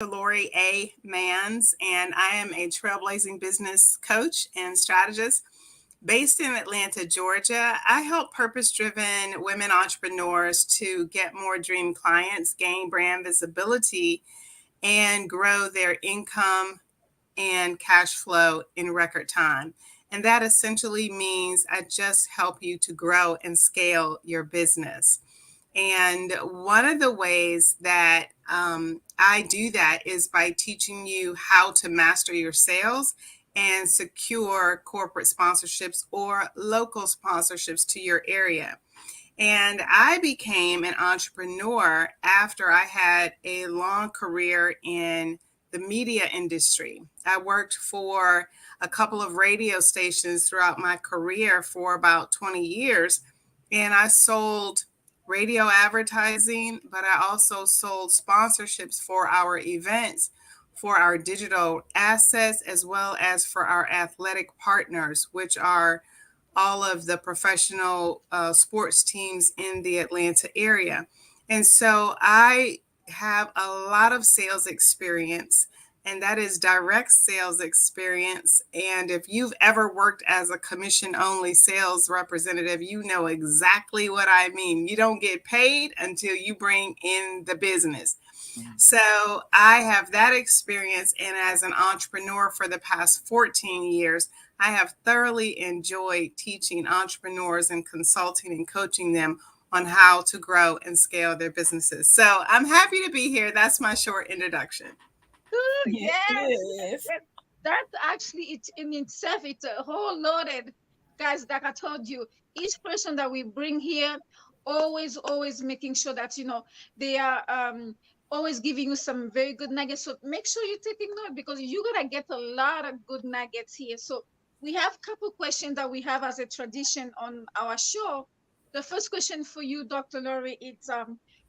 Lori A. Mans, and I am a trailblazing business coach and strategist based in Atlanta, Georgia. I help purpose driven women entrepreneurs to get more dream clients, gain brand visibility, and grow their income and cash flow in record time. And that essentially means I just help you to grow and scale your business. And one of the ways that I do that is by teaching you how to master your sales and secure corporate sponsorships or local sponsorships to your area. And I became an entrepreneur after I had a long career in the media industry. I worked for a couple of radio stations throughout my career for about 20 years, and I sold radio advertising, but I also sold sponsorships for our events, for our digital assets, as well as for our athletic partners, which are all of the professional sports teams in the Atlanta area. And so I have a lot of sales experience, and that is direct sales experience. And if you've ever worked as a commission only sales representative, you know exactly what I mean. You don't get paid until you bring in the business. So I have that experience. And as an entrepreneur for the past 14 years, I have thoroughly enjoyed teaching entrepreneurs and consulting and coaching them on how to grow and scale their businesses. So I'm happy to be here. That's my short introduction. Ooh, yes, Yes. yes. That's actually it in itself. It's a whole loaded, guys. Like I told you, each person that we bring here, always making sure that they are always giving you some very good nuggets. So make sure you're taking note because you're gonna get a lot of good nuggets here. So we have a couple questions that we have as a tradition on our show. The first question for you, Dr. Lori, it's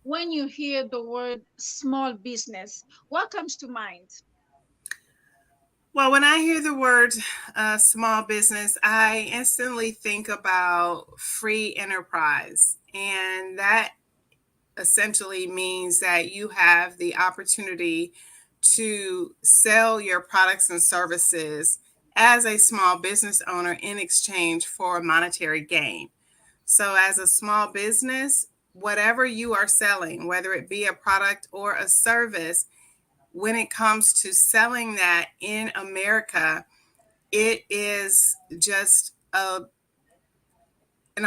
when you hear the word small business, what comes to mind? Well, when I hear the word small business, I instantly think about free enterprise. And that essentially means that you have the opportunity to sell your products and services as a small business owner in exchange for a monetary gain. So, as a small business, whatever you are selling, whether it be a product or a service, when it comes to selling that in America, it is just an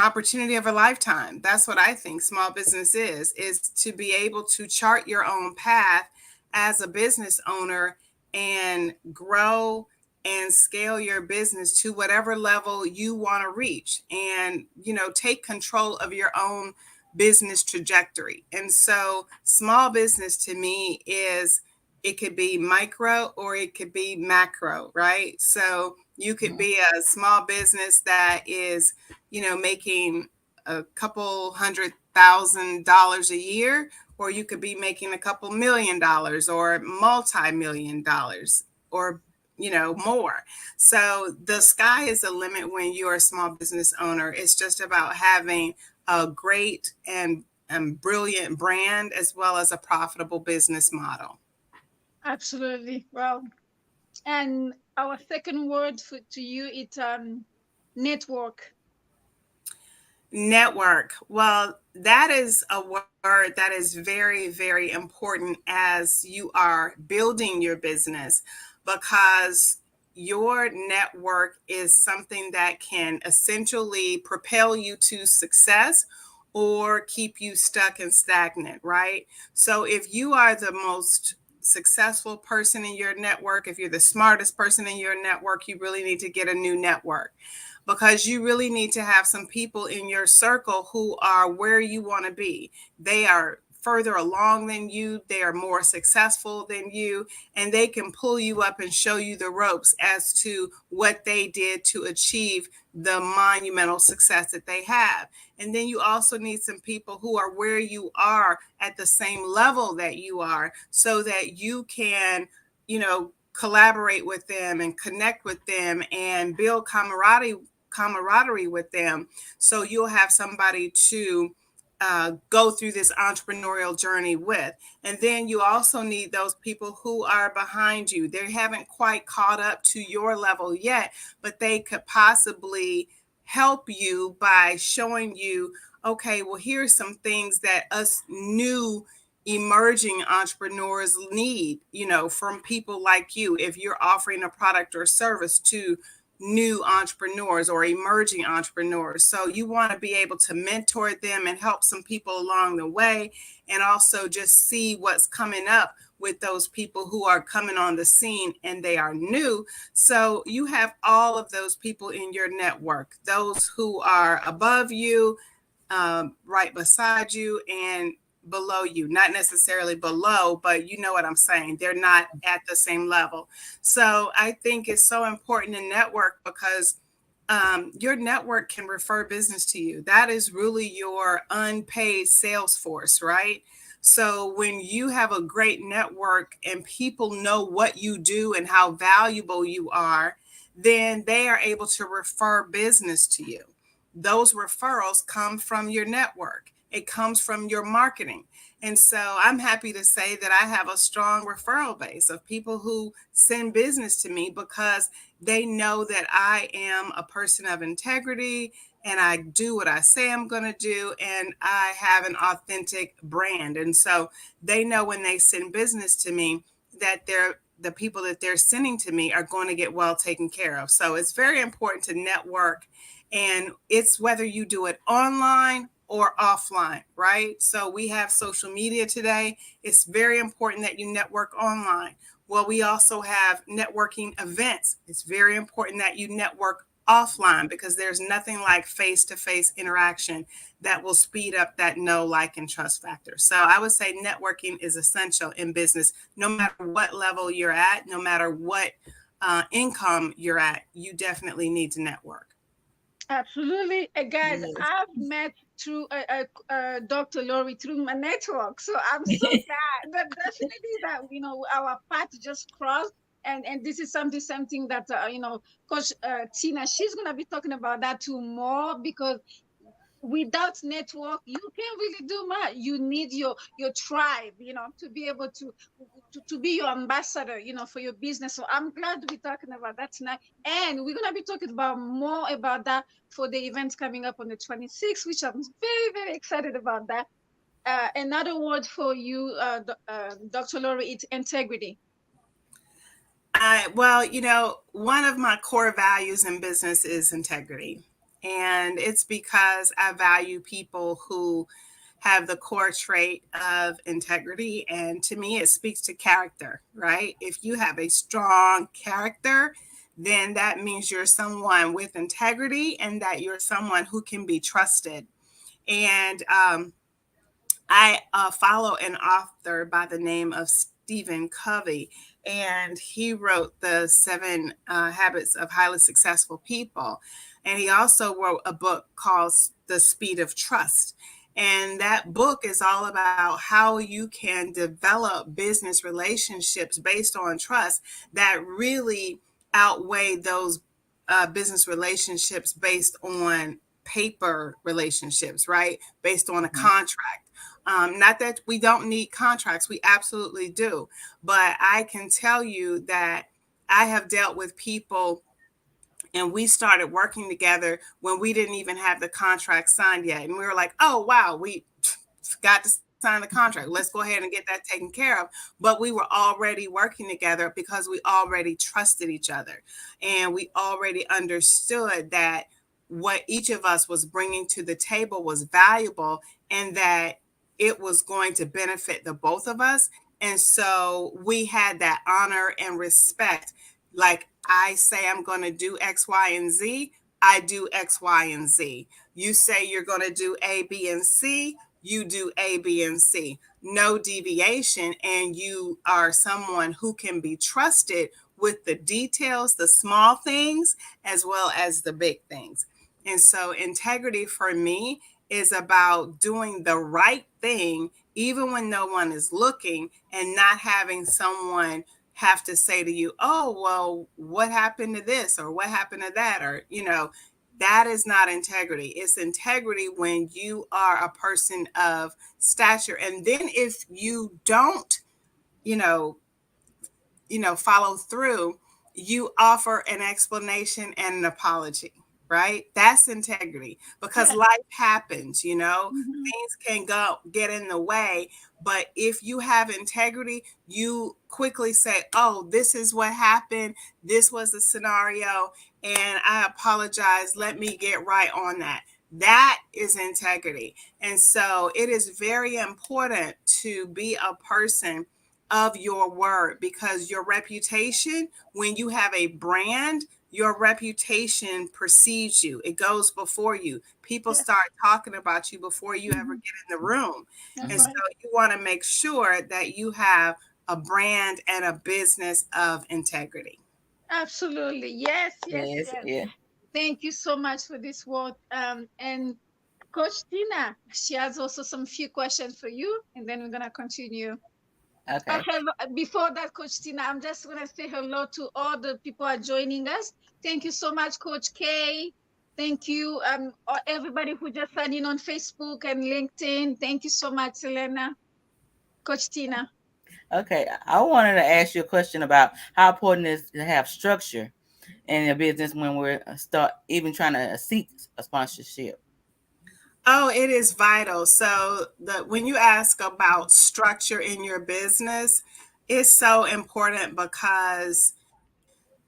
opportunity of a lifetime. That's what I think small business is to be able to chart your own path as a business owner and grow and scale your business to whatever level you want to reach and take control of your own business trajectory. And so small business to me is it could be micro or it could be macro, right? So you could be a small business that is making a couple $100,000 a year, or you could be making a couple $1 million or multi-million dollars or more. So the sky is the limit when you're a small business owner. It's just about having a great and brilliant brand as well as a profitable business model. Absolutely. Well, and our second word to you, it's network. Network. Well, that is a word that is very, very important as you are building your business because your network is something that can essentially propel you to success or keep you stuck and stagnant, right? So if you are the most successful person in your network, if you're the smartest person in your network, you really need to get a new network because you really need to have some people in your circle who are where you want to be. They are further along than you, they are more successful than you, and they can pull you up and show you the ropes as to what they did to achieve the monumental success that they have. And then you also need some people who are where you are at the same level that you are so that you can, collaborate with them and connect with them and build camaraderie with them, so you'll have somebody to go through this entrepreneurial journey with. And then you also need those people who are behind you. They haven't quite caught up to your level yet, but they could possibly help you by showing you, okay, well, here's some things that us new emerging entrepreneurs need, from people like you. If you're offering a product or service to new entrepreneurs or emerging entrepreneurs. So you want to be able to mentor them and help some people along the way, and also just see what's coming up with those people who are coming on the scene and they are new. So you have all of those people in your network, those who are above you, right beside you, and below you. Not necessarily below, but you know what I'm saying. They're not at the same level. So I think it's so important to network, because your network can refer business to you. That is really your unpaid sales force, right? So when you have a great network and people know what you do and how valuable you are, then they are able to refer business to you. Those referrals come from your network. It comes from your marketing. And so I'm happy to say that I have a strong referral base of people who send business to me because they know that I am a person of integrity and I do what I say I'm going to do, and I have an authentic brand. And so they know when they send business to me that the people that they're sending to me are going to get well taken care of. So it's very important to network, and it's whether you do it online or offline, right? So we have social media today. It's very important that you network online. Well, we also have networking events. It's very important that you network offline, because there's nothing like face-to-face interaction that will speed up that know, like, and trust factor. So I would say networking is essential in business. No matter what level you're at, no matter what income you're at, you definitely need to network. Absolutely. Guys, Yes. I've met through Dr. Lori through my network. So I'm so glad that definitely that, our path just crossed. And this is something that, Coach Tina, she's going to be talking about that too more, because without network you can't really do much. You need your tribe, to be able to be your ambassador, for your business. So I'm glad we're talking about that tonight, and we're going to be talking about more about that for the events coming up on the 26th, which I'm very, very excited about that. Another word for you, Dr. Lori, it's integrity. Well, one of my core values in business is integrity. And it's because I value people who have the core trait of integrity. And to me, it speaks to character, right? If you have a strong character, then that means you're someone with integrity and that you're someone who can be trusted. And I follow an author by the name of Stephen Covey, and he wrote the Seven Habits of Highly Successful People. And he also wrote a book called The Speed of Trust. And that book is all about how you can develop business relationships based on trust that really outweigh those business relationships based on paper relationships, right? Based on a contract. Not that we don't need contracts, we absolutely do. But I can tell you that I have dealt with people and we started working together when we didn't even have the contract signed yet. And we were like, oh, wow, we got to sign the contract. Let's go ahead and get that taken care of. But we were already working together because we already trusted each other. And we already understood that what each of us was bringing to the table was valuable, and that it was going to benefit the both of us. And so we had that honor and respect. Like, I say I'm going to do X, Y, and Z, I do X, Y, and Z. You say you're going to do A, B, and C, you do A, B, and C. No deviation. And you are someone who can be trusted with the details, the small things, as well as the big things. And so, integrity for me is about doing the right thing, even when no one is looking, and not having someone have to say to you, oh, well, what happened to this or what happened to that? Or, that is not integrity. It's integrity when you are a person of stature. And then if you don't, you know, follow through, you offer an explanation and an apology, right? That's integrity, because Yes. life happens, Mhm. things can go get in the way. But if you have integrity, you quickly say, oh, this is what happened, this was the scenario, and I apologize, let me get right on that. That is integrity. And so it is very important to be a person of your word, because your reputation, when you have a brand, your reputation precedes you. It goes before you. People Yes. start talking about you before you ever Mhm. get in the room. That's And so Mhm. right. you want to make sure that you have a brand and a business of integrity. Absolutely. Yes, yes, Yes, yes. yeah. Thank you so much for this word. And Coach Tina, she has also some few questions for you, and then we're gonna continue. Okay. Hello, before that, Coach Tina, I'm just gonna say hello to all the people who are joining us. Thank you so much, Coach K. Thank you, everybody who just signed in on Facebook and LinkedIn. Thank you so much, Selena. Coach Tina. Okay. I wanted to ask you a question about how important it is to have structure in a business when we're start even trying to seek a sponsorship. Oh, it is vital. So when you ask about structure in your business, it's so important, because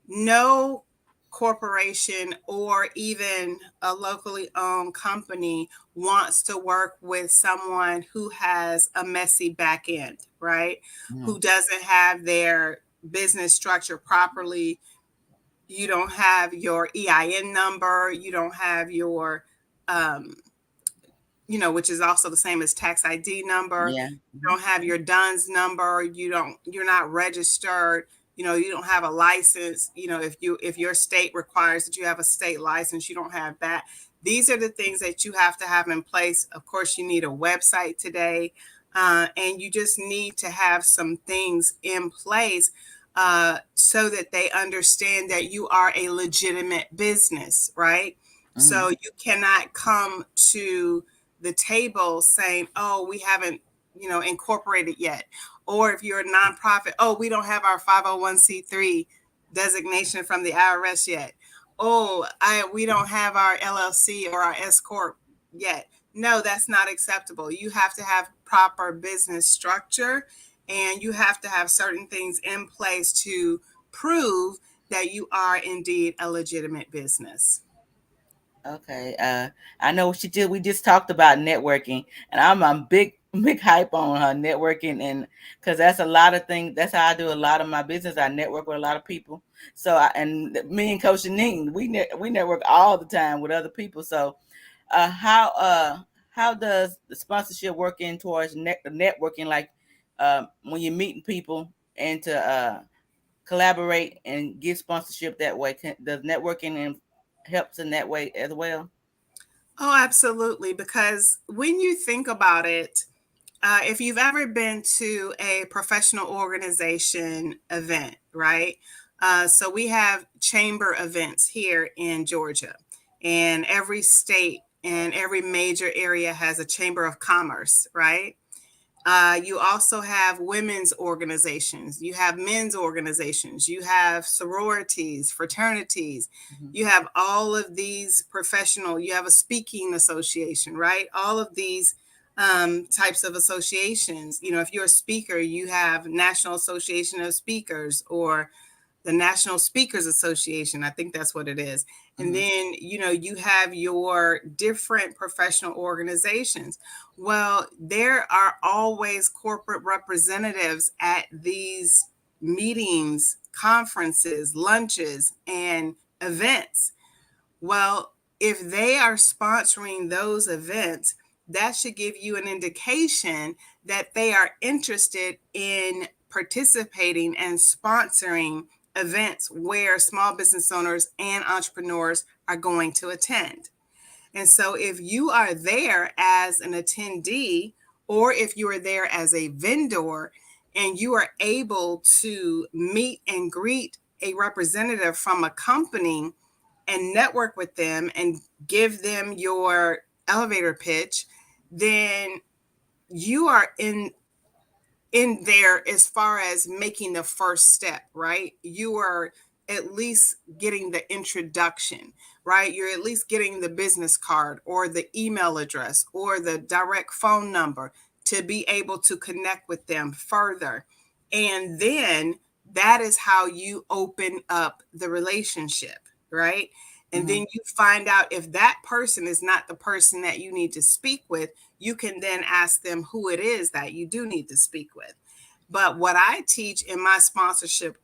no corporation or even a locally owned company wants to work with someone who has a messy back end, right? Mhm. Who doesn't have their business structure properly. You don't have your EIN number, you don't have your um, which is also the same as tax ID number. Yeah. You don't have your DUNS number. You're not registered. You don't have a license. If your state requires that you have a state license, you don't have that. These are the things that you have to have in place. Of course, you need a website today, and you just need to have some things in place so that they understand that you are a legitimate business, right? So Mhm. you cannot come to the table saying, oh, we haven't, incorporated yet. Or if you're a nonprofit, oh, we don't have our 501c3 designation from the IRS yet. Oh, we don't have our LLC or our S Corp yet. No, that's not acceptable. You have to have proper business structure, and you have to have certain things in place to prove that you are indeed a legitimate business. Okay. I know we just talked about networking, and I'm a big hype on her networking, and because that's a lot of things. That's how I do a lot of my business. I network with a lot of people. So, and me and Coach Jeanine, we network all the time with other people. So, uh, how uh how does the sponsorship work in towards networking? Like, when you're meeting people and to collaborate and get sponsorship that way, does networking and helps in that way as well? Oh, absolutely. Because when you think about it, if you've ever been to a professional organization event, right? So we have chamber events here in Georgia, and every state and every major area has a chamber of commerce, right? You also have women's organizations, you have men's organizations, you have sororities, fraternities, Mhm. you have all of these professional, you have a speaking association, right? All of these types of associations. If you're a speaker, you have National Association of Speakers or the National Speakers Association. I think that's what it is. And Mhm. then, you have your different professional organizations. Well, there are always corporate representatives at these meetings, conferences, lunches, and events. Well, if they are sponsoring those events, that should give you an indication that they are interested in participating and sponsoring events where small business owners and entrepreneurs are going to attend. And so if you are there as an attendee, or if you are there as a vendor and you are able to meet and greet a representative from a company, and network with them and give them your elevator pitch, then you are in there as far as making the first step, right? You are at least getting the introduction, right? You're at least getting the business card or the email address or the direct phone number to be able to connect with them further. And then that is how you open up the relationship, right? And Mm-hmm. then you find out if that person is not the person that you need to speak with, you can then ask them who it is that you do need to speak with. But what I teach in my sponsorship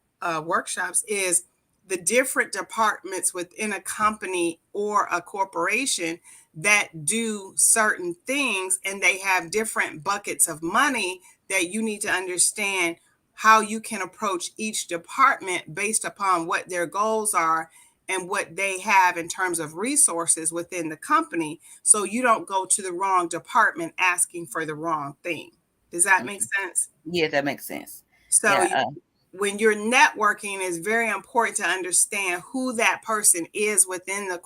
workshops is the different departments within a company or a corporation that do certain things, and they have different buckets of money that you need to understand how you can approach each department based upon what their goals are and what they have in terms of resources within the company, so you don't go to the wrong department asking for the wrong thing. Does that make Mm-hmm. sense? Yeah, that makes sense. So Yeah. when you're networking, it's very important to understand who that person is within the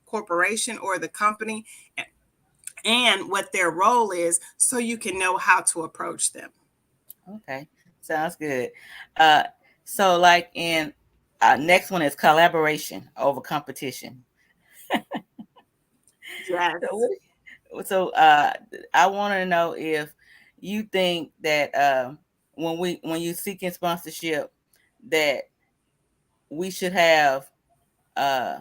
corporation or the company, and what their role is, so you can know how to approach them. Okay, sounds good. Uh, so like in next one is collaboration over competition. So Yes. so I want to know if you think that when you seeking sponsorship that we should have uh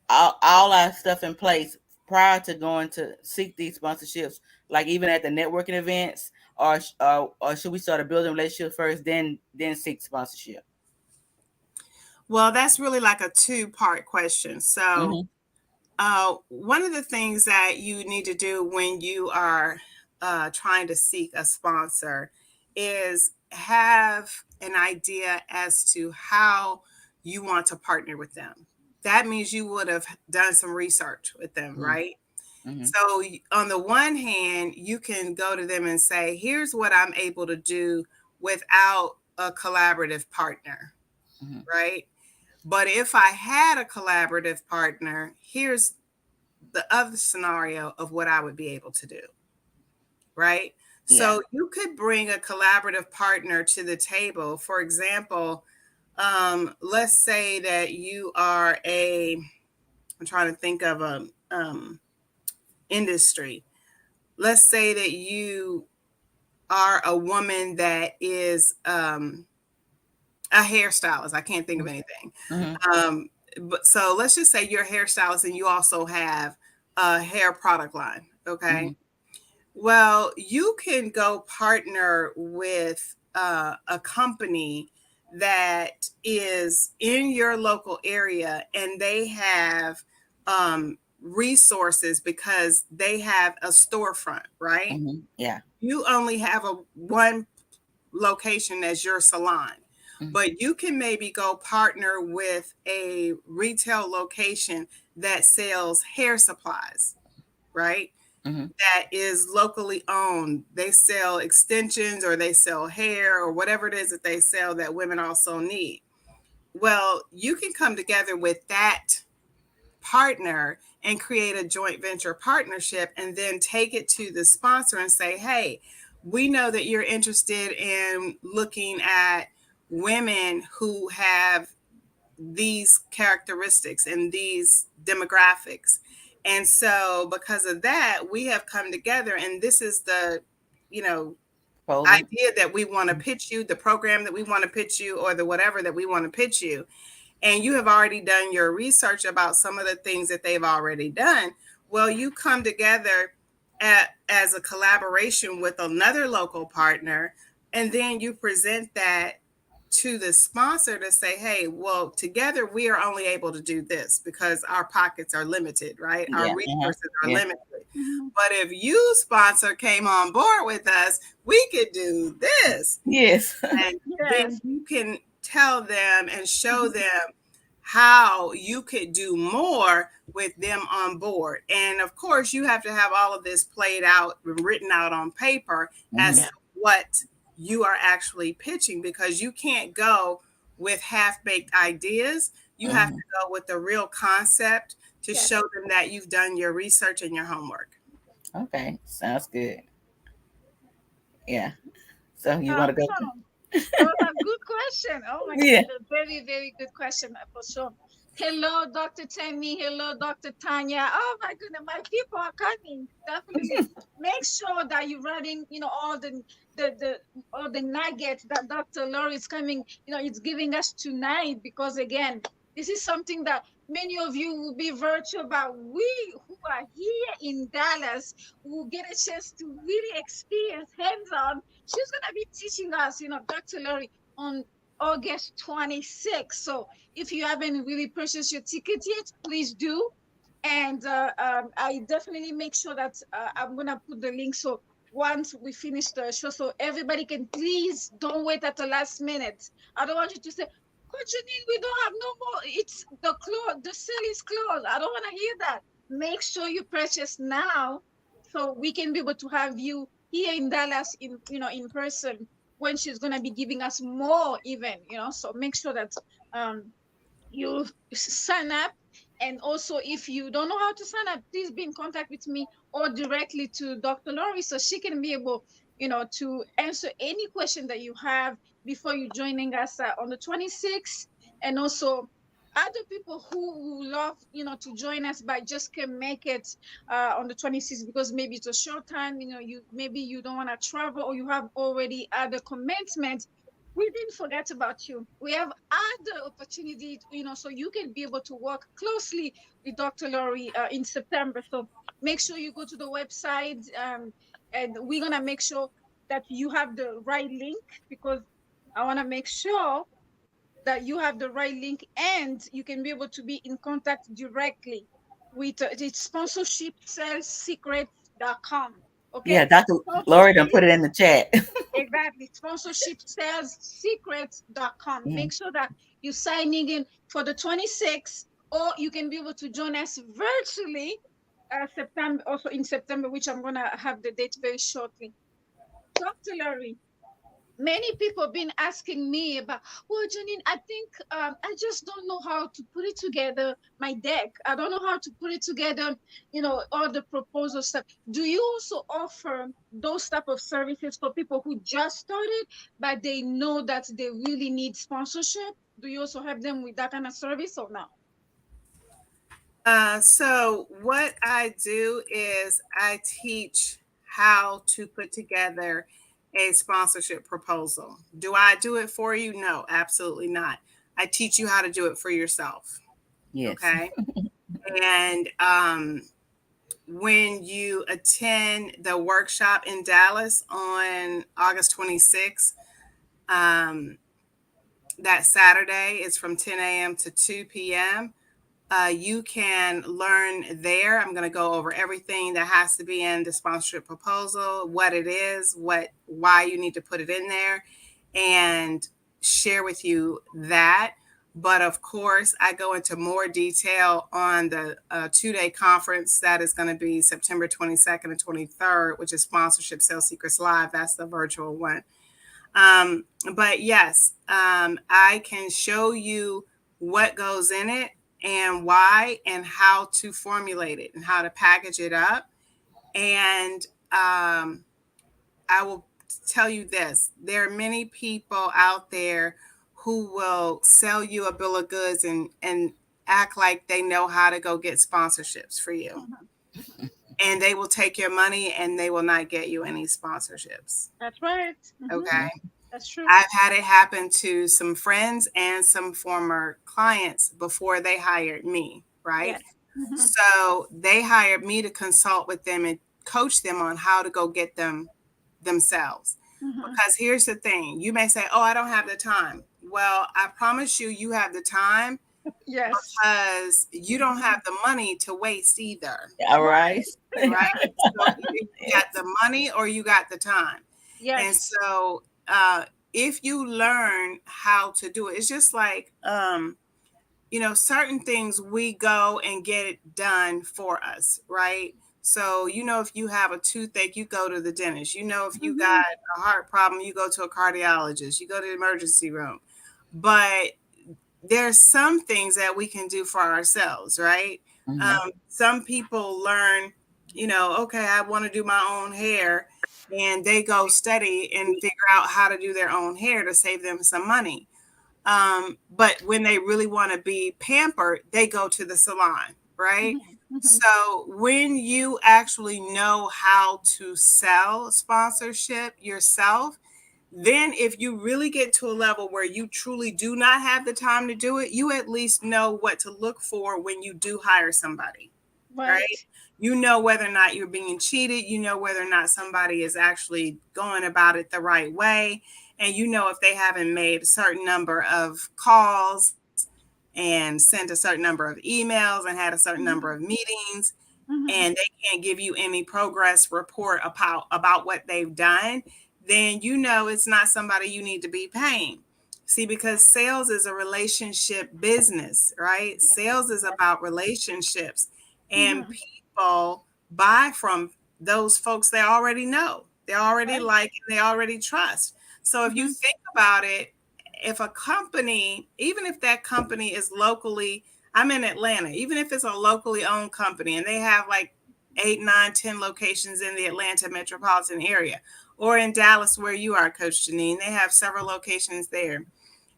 all our stuff in place prior to going to seek these sponsorships, like even at the networking events, or should we start a building relationship first, then seek sponsorship? Well, that's really like a two-part question. So Mm-hmm. one of the things that you need to do when you are trying to seek a sponsor is have an idea as to how you want to partner with them. That means you would have done some research with them, right? Mm-hmm. So, on the one hand, you can go to them and say, here's what I'm able to do without a collaborative partner, Mm-hmm. right? But if I had a collaborative partner, here's the other scenario of what I would be able to do, right? Yeah. So you could bring a collaborative partner to the table. For example, let's say that you are I'm trying to think of a industry. Let's say that you are a woman that is a hairstylist. I can't think of anything. Mm-hmm. Um, but so let's just say you're a hairstylist and you also have a hair product line. Mm-hmm. Okay. Well, you can go partner with a company that is in your local area, and they have resources because they have a storefront, right? Mm-hmm. Yeah. You only have a one location as your salon, Mm-hmm. but you can maybe go partner with a retail location that sells hair supplies, right? Mm-hmm. That is locally owned. They sell extensions or they sell hair or whatever it is that they sell that women also need. Well, you can come together with that partner and create a joint venture partnership and then take it to the sponsor and say, hey, we know that you're interested in looking at women who have these characteristics and these demographics. And so because of that, we have come together, and this is the, you know, Proposal. idea that we want to pitch you, the program that we want to pitch you, or the whatever that we want to pitch you. And you have already done your research about some of the things that they've already done. Well, you come together as a collaboration with another local partner, and then you present that to the sponsor to say, hey, well, together we are only able to do this because our pockets are limited, right? Our Yeah. Uh-huh. resources are Yeah. limited. Mhm. But if you, sponsor, came on board with us, we could do this. Yes. And then Yes. you can tell them and show Mhm. them how you could do more with them on board. And of course, you have to have all of this played out, written out on paper as Mm-hmm. Yeah. to what you are actually pitching, because you can't go with half baked ideas. You have Hmm. to go with the real concept to Yes. show them that you've done your research and your homework. Okay, sounds good. Yeah. So you want to go? Awesome. Those are good question. Oh my Yeah. goodness, very, very good question for sure. Hello, Dr. Tammy. Hello, Dr. Tanya. Oh my goodness, my people are coming. Definitely make sure that you're writing, all the all the nuggets that Dr. Lori is coming, it's giving us tonight because again, this is something that many of you will be virtual about. We who are here in Dallas will get a chance to really experience hands-on. She's gonna be teaching us, Dr. Lori, on August 26th. So if you haven't really purchased your ticket yet, please do. And I definitely make sure that I'm gonna put the link so once we finish the show, so everybody can please don't wait at the last minute. I don't want you to say, Coach Jeanine, we don't have no more. It's the sale is closed. I don't want to hear that. Make sure you purchase now so we can be able to have you here in Dallas in person when she's gonna be giving us more even. So make sure that um you sign up, and also if you don't know how to sign up, please be in contact with me or directly to Dr. Lori so she can be able to answer any question that you have before you joining us on the 26th. And also other people who love to join us but just can make it on the 26th because maybe it's a short time, you maybe you don't want to travel or you have already other commitments. We didn't forget about you. We have other opportunities, so you can be able to work closely with Dr. Lori in September. So make sure you go to the website, and we're gonna make sure that you have the right link because I want to make sure that you have the right link and you can be able to be in contact directly with the sponsorship sales secrets.com. Okay, Yeah, Dr. Lori done sponsorship. put it in the chat. Exactly. Sponsorship sales secrets.com. Mhm. Make sure that you're signing in for the 26th, or you can be able to join us virtually September, also in September, which I'm going to have the date very shortly. Dr. Larry, many people have been asking me about, well, Jeanine, I think I just don't know how to put it together, my deck. I don't know how to put it together, all the proposal stuff. Do you also offer those type of services for people who just started but they know that they really need sponsorship? Do you also help them with that kind of service or no? So what I do is I teach how to put together a sponsorship proposal. Do I do it for you? No, absolutely not. I teach you how to do it for yourself. Yes. Okay. And when you attend the workshop in Dallas on August 26th, um, that Saturday is from 10 a.m. to 2 p.m. You can learn there. I'm going to go over everything that has to be in the sponsorship proposal, what it is, why you need to put it in there, and share with you that. But of course, I go into more detail on the 2 day conference that is going to be September 22nd and 23rd, which is Sponsorship Sales Secrets Live. That's the virtual one. But yes, I can show you what goes in it and why and how to formulate it and how to package it up. And I will tell you this, there are many people out there who will sell you a bill of goods and act like they know how to go get sponsorships for you. Mhm, mhm. And they will take your money and they will not get you any sponsorships. That's right. Okay. That's true. I've had it happen to some friends and some former clients before they hired me, right? Yes. Hmm. So they hired me to consult with them and coach them on how to go get them themselves. Hmm. Because here's the thing, you may say, oh, I don't have the time. Well, I promise you, you have the time Yes. because you don't have the money to waste either, All right. Right. right? So either you got Yes. the money or you got the time. And Yes. so if you learn how to do it, it's just like, certain things we go and get it done for us, right? So, if you have a toothache, you go to the dentist. If you got Hmm. a heart problem, you go to a cardiologist, you go to the emergency room. but there's some things that we can do for ourselves, right? Hmm. Some people learn, okay, I want to do my own hair, and they go study and figure out how to do their own hair to save them some money. But when they really want to be pampered, they go to the salon, right? Mhm, mhm. So when you actually know how to sell sponsorship yourself, then if you really get to a level where you truly do not have the time to do it, you at least know what to look for when you do hire somebody, right? Right, You know whether or not you're being cheated, you know whether or not somebody is actually going about it the right way, and you know if they haven't made a certain number of calls and sent a certain number of emails and had a certain number of mhm, meetings, mhm. and they can't give you any progress report about what they've done, then you know it's not somebody you need to be paying. See, because sales is a relationship business, right? Sales is about relationships, and Mhm. people buy from those folks they already know, they already Right. like, and they already trust. So if you Mhm, think about it, if a company, even if that company is locally, I'm in Atlanta, even if it's a locally owned company and they have like 8, 9, 10 locations in the Atlanta metropolitan area, or in Dallas, where you are, Coach Jeanine, they have several locations there.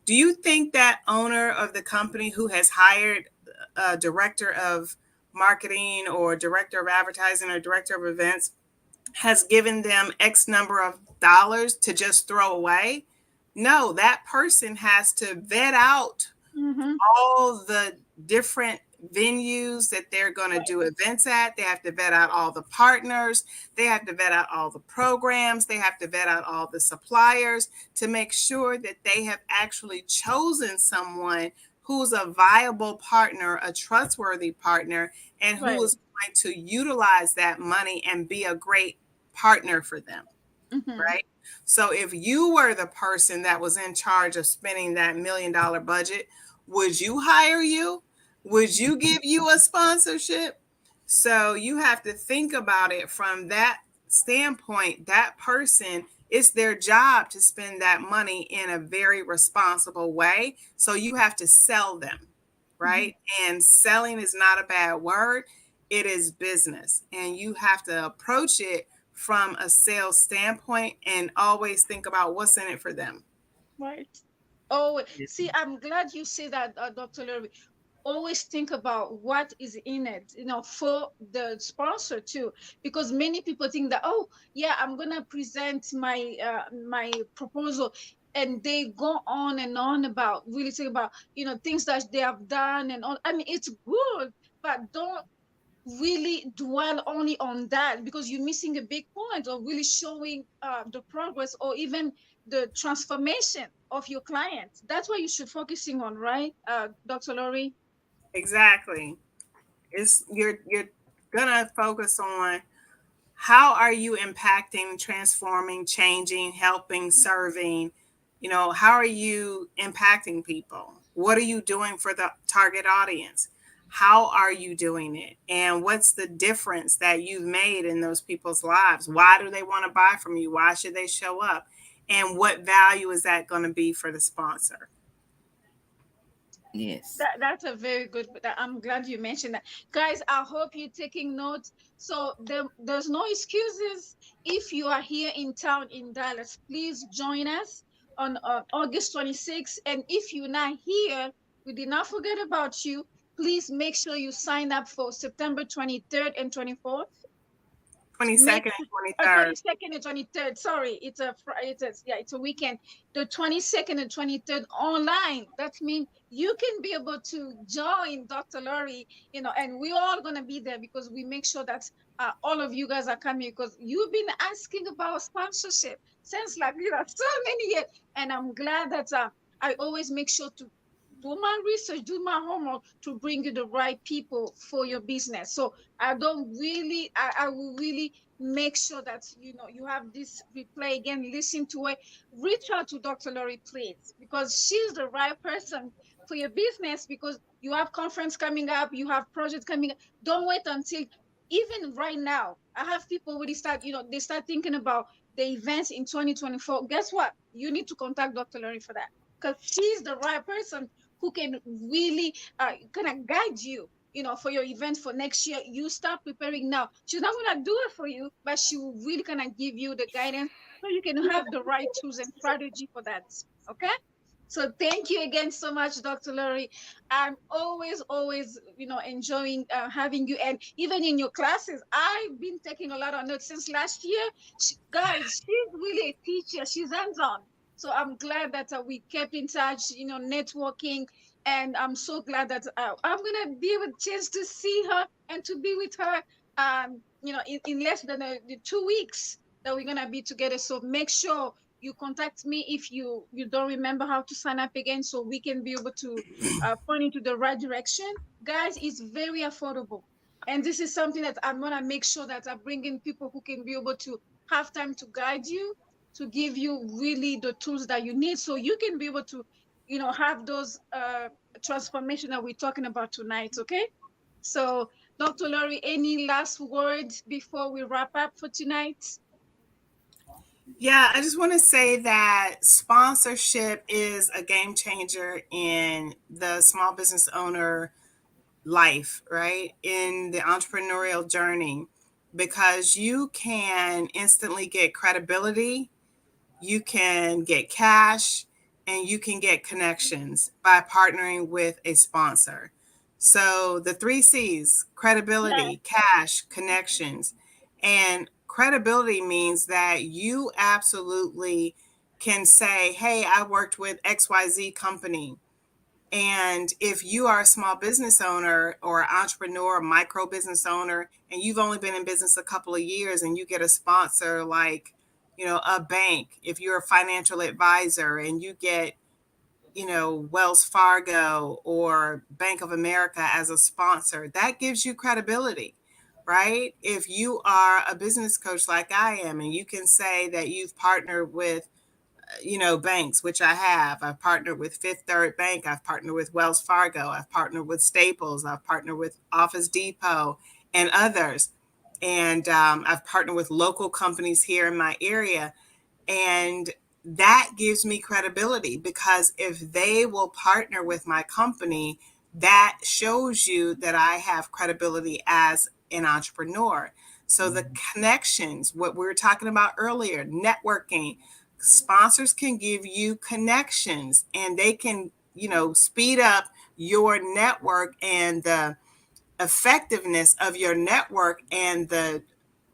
Do you think that owner of the company who has hired a director of marketing or director of advertising or director of events has given them X number of dollars to just throw away? No, that person has to vet out mhm. all the different venues that they're going to Right, do events at. They have to vet out all the partners. They have to vet out all the programs. They have to vet out all the suppliers to make sure that they have actually chosen someone who's a viable partner, a trustworthy partner, and who right. is going to utilize that money and be a great partner for them, Mhm. right? So if you were the person that was in charge of spending that $1 million budget, would you hire you? Would you give you a sponsorship? So you have to think about it from that standpoint. That person, it's their job to spend that money in a very responsible way. So you have to sell them, Mhm. right? And selling is not a bad word. It is business. And you have to approach it from a sales standpoint and always think about what's in it for them. Right. Oh, see, I'm glad you say that, Dr. Larry. Always think about what is in it, for the sponsor too, because many people think that, oh, yeah, I'm gonna present my proposal, and they go on and on about really think about things that they have done and all. I mean, it's good, but don't really dwell only on that, because you're missing a big point of really showing the progress or even the transformation of your clients. That's what you should focusing on, right, Dr. Lori? Exactly. It's you're gonna focus on how are you impacting, transforming, changing, helping, serving. How are you impacting people? What are you doing for the target audience? How are you doing it? And what's the difference that you've made in those people's lives? Why do they want to buy from you? Why should they show up? And what value is that going to be for the sponsor? Yes. That's a very good. I'm glad you mentioned that, guys. I hope you're taking notes. So there's no excuses. If you are here in town in Dallas, please join us on August 26th. And if you're not here, we did not forget about you. Please make sure you sign up for September 23rd and 24th. Make 22nd and 23rd. 22nd and 23rd. Sorry, it's a weekend. The 22nd and 23rd online. That means you can be able to join Dr. Lori, and we're all gonna be there, because we make sure that all of you guys are coming, because you've been asking about sponsorship since, like, so many years. And I'm glad that I always make sure to do my research, do my homework to bring you the right people for your business. So I will really make sure that you have this replay again, listen to it, reach out to Dr. Lori, please, because she's the right person for your business, because you have conference coming up, you have projects coming up. Don't wait until, even right now, I have people already they start thinking about the events in 2024. Guess what? You need to contact Dr. Lori for that. because she's the right person who can really kind of guide you, for your event for next year. You start preparing now. She's not gonna do it for you, but she will really kind of give you the guidance so you can have the right tools and strategy for that. Okay. So thank you again so much, Dr. Lori. I'm always, enjoying having you. And even in your classes, I've been taking a lot of notes since last year. Guys, she's really a teacher. She's hands-on. So I'm glad that we kept in touch, networking. And I'm so glad that I'm going to be able chance to see her and to be with her, in less than the 2 weeks that we're going to be together. So make sure you contact me if you don't remember how to sign up again, so we can be able to point into the right direction. Guys, it's very affordable, and this is something that I'm going to make sure that I bring in people who can be able to have time to guide you, to give you really the tools that you need so you can be able to have those transformation that we're talking about tonight. Okay. So, Dr. Lori, any last words before we wrap up for tonight? Yeah, I just want to say that sponsorship is a game changer in the small business owner life, right? In the entrepreneurial journey, because you can instantly get credibility, you can get cash, and you can get connections by partnering with a sponsor. So the three C's: Yeah. credibility, cash, connections. And credibility means that you absolutely can say, hey, I worked with XYZ company. And if you are a small business owner or entrepreneur, micro business owner, and you've only been in business a couple of years and you get a sponsor like, a bank, if you're a financial advisor and you get, Wells Fargo or Bank of America as a sponsor, that gives you credibility, right? If you are a business coach like I am and you can say that you've partnered with banks, which I have. I've partnered with Fifth Third Bank. I've partnered with Wells Fargo. I've partnered with Staples. I've partnered with Office Depot and others. And I've partnered with local companies here in my area. And that gives me credibility because if they will partner with my company, that shows you that I have credibility as an entrepreneur. So the connections, what we were talking about earlier, networking, sponsors can give you connections and they can, speed up your network and the effectiveness of your network and the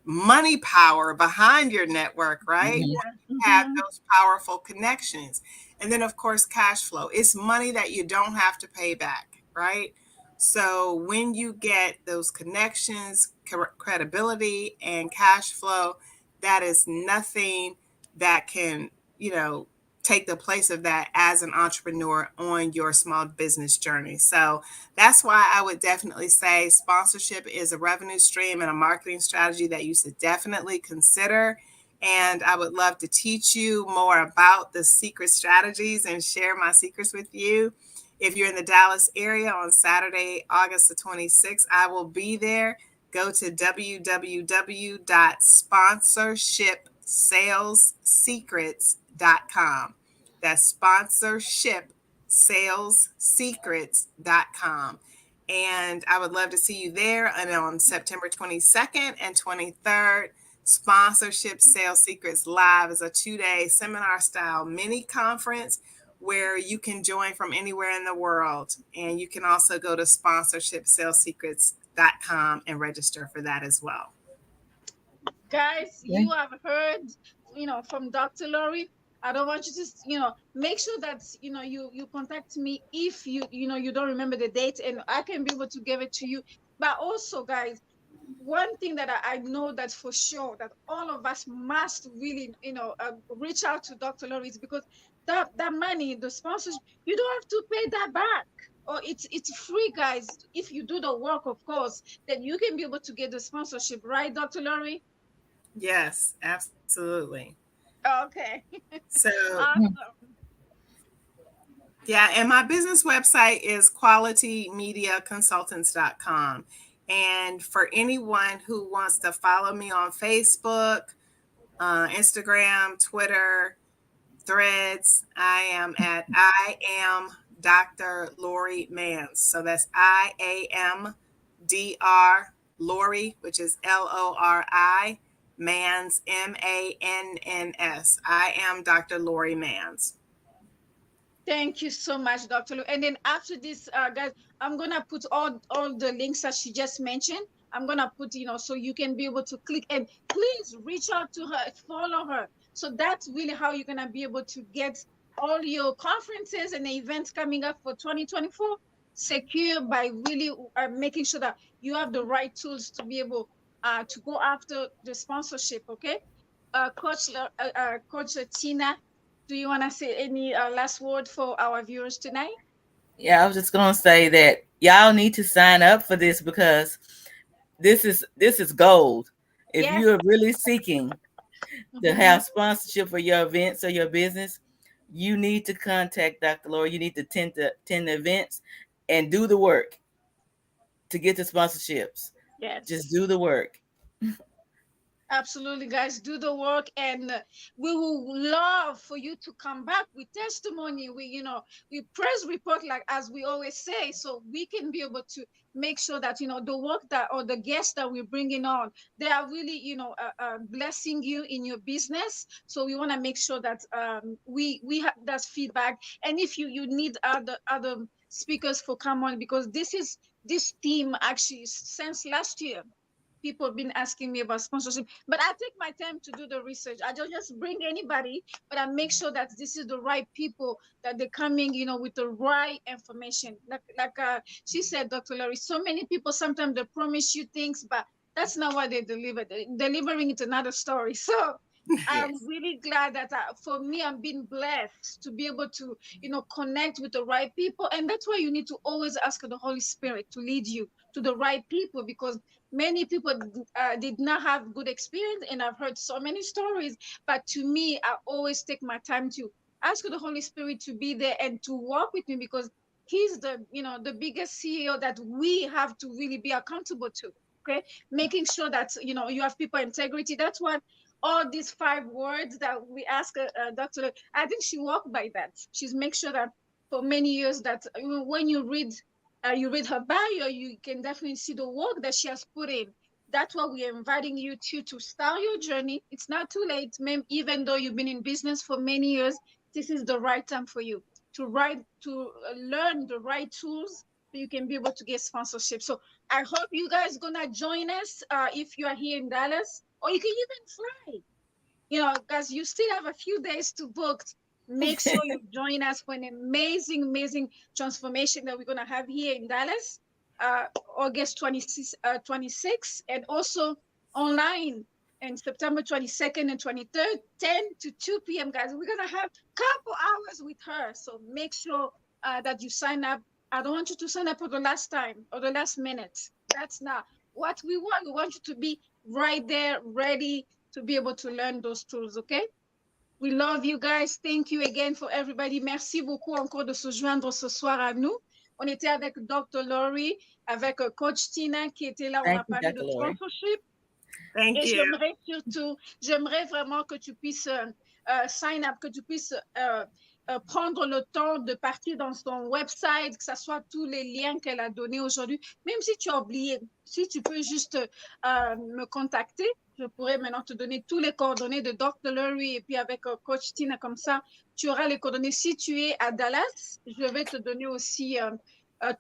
money power behind your network, right? Mhm. Yeah. Have Mm-hmm. those powerful connections. And then, of course, cash flow. It's money that you don't have to pay back, right? So when you get those connections, credibility, and cash flow, that is nothing that can, you know, take the place of that as an entrepreneur on your small business journey. So that's why I would definitely say sponsorship is a revenue stream and a marketing strategy that you should definitely consider. And I would love to teach you more about the secret strategies and share my secrets with you. If you're in the Dallas area on Saturday, August the 26th, I will be there. Go to www.sponsorshipsalessecrets.com. That's sponsorshipsalessecrets.com. And I would love to see you there. And on September 22nd and 23rd, Sponsorship Sales Secrets Live is a 2-day seminar style mini conference where you can join from anywhere in the world. And you can also go to sponsorshipsalessecrets.com and register for that as well. Guys, you Okay. have heard, from Dr. Lori. I don't want you to, make sure that you contact me if you don't remember the date, and I can be able to give it to you. But also, guys, one thing that I know that for sure that all of us must really reach out to Dr. Lori is because that money, the sponsors, you don't have to pay that back. Or it's free, guys. If you do the work, of course, then you can be able to get the sponsorship, right, Dr. Lori? Yes, absolutely. Okay. So, Awesome. yeah, and my business website is qualitymediaconsultants.com. And for anyone who wants to follow me on Facebook, Instagram, Twitter, Threads. I am at I am Dr. Lori Mans. So that's IAM Lori, which is LORI, Mans, MANNS. I am Dr. Lori Mans. Thank you so much, Dr. Lu. And then after this, guys, I'm gonna put all the links that she just mentioned. I'm gonna put, so you can be able to click and please reach out to her, follow her. So that's really how you're gonna be able to get all your conferences and events coming up for 2024 secure by really making sure that you have the right tools to be able to go after the sponsorship. Okay, Coach Tina, do you want to say any last word for our viewers tonight? Yeah, I was just gonna say that y'all need to sign up for this because this is gold. If Yes. you are really seeking to Mhm. have sponsorship for your events or your business, you need to contact Dr. Laura. You need to attend the events and do the work to get the sponsorships. Just Yes. do the work. Absolutely, guys, do the work, and we will love for you to come back with testimony. We press report, like as we always say, so we can be able to make sure that the work that or the guests that we're bringing on, they are really blessing you in your business. So we want to make sure that we have that feedback, and if you need other speakers for come on, because this team actually since last year people have been asking me about sponsorship, but I take my time to do the research. I don't just bring anybody, but I make sure that this is the right people, that they're coming with the right information, like she said, Dr. Larry. So many people sometimes they promise you things, but that's not what they deliver. Delivering it another story. So I'm Yes. really glad that for me, I'm being blessed to be able to, connect with the right people. And that's why you need to always ask the Holy Spirit to lead you to the right people, because many people did not have good experience, and I've heard so many stories. But to me, I always take my time to ask the Holy Spirit to be there and to walk with me, because he's the biggest CEO that we have to really be accountable to. Okay, making sure that you have people integrity. That's what all these 5 words that we ask Dr. I think she walked by that. She's make sure that for many years that when you read her bio, you can definitely see the work that she has put in. That's why we are inviting you to start your journey. It's not too late, even though you've been in business for many years. This is the right time for you to learn the right tools so you can be able to get sponsorship. So I hope you guys gonna join us if you are here in Dallas, or you can even fly. Guys, you still have a few days to book. Make sure you join us for an amazing, amazing transformation that we're going to have here in Dallas, uh, August 26th, and also online in September 22nd and 23rd, 10 to 2 p.m., guys. We're going to have a couple hours with her. So make sure that you sign up. I don't want you to sign up for the last time or the last minute. That's not what we want. We want you to be right there, ready to be able to learn those tools, okay? We love you guys. Thank you again for everybody. Merci beaucoup encore de se joindre ce soir à nous. On était avec Dr. Laurie, avec Coach Tina qui était là. On a Thank you, parlé de Dr. Lori. sponsorship. Thank Et you. j'aimerais vraiment que tu puisses sign up, que tu puisses prendre le temps de partir dans son website, que ce soit tous les liens qu'elle a donnés aujourd'hui. Même si tu as oublié, si tu peux juste me contacter, je pourrais maintenant te donner tous les coordonnées de Dr. Lurie et puis avec Coach Tina, comme ça, tu auras les coordonnées. Si tu es à Dallas, je vais te donner aussi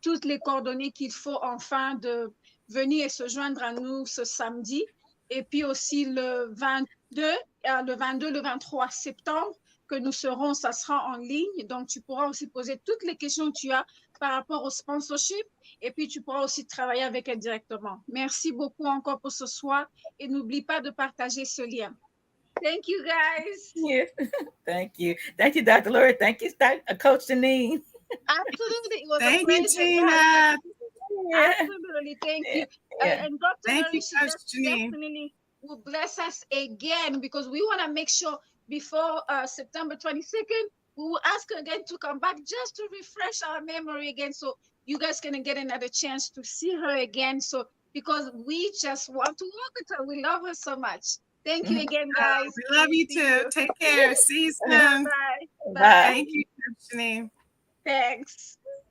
toutes les coordonnées qu'il faut afin de venir et se joindre à nous ce samedi. Et puis aussi le 23 septembre, que nous serons, ça sera en ligne. Donc, tu pourras aussi poser toutes les questions que tu as par rapport au sponsorship. Et puis, tu pourras aussi travailler avec elle directement. Merci beaucoup encore pour ce soir. Et n'oublie pas de partager ce lien. Thank you, guys. Yes. Thank you. Thank you, Dr. Lori. Thank you, Coach Jeanine. Absolutely. It was a Thank you, pleasure, guys. Tina. Yeah. Absolutely. Thank Yeah. you. Yeah. And Dr. Thank you, Larry, she Coach Jeanine. definitely will bless us again, because we want to make sure before September 22nd, we will ask her again to come back just to refresh our memory again. So you guys can get another chance to see her again. So because we just want to work with her. We love her so much. Thank you again, guys. We love you See too. you. Take care. See you Bye soon. bye. Bye. Bye. Thank you, Jeanine. Thanks.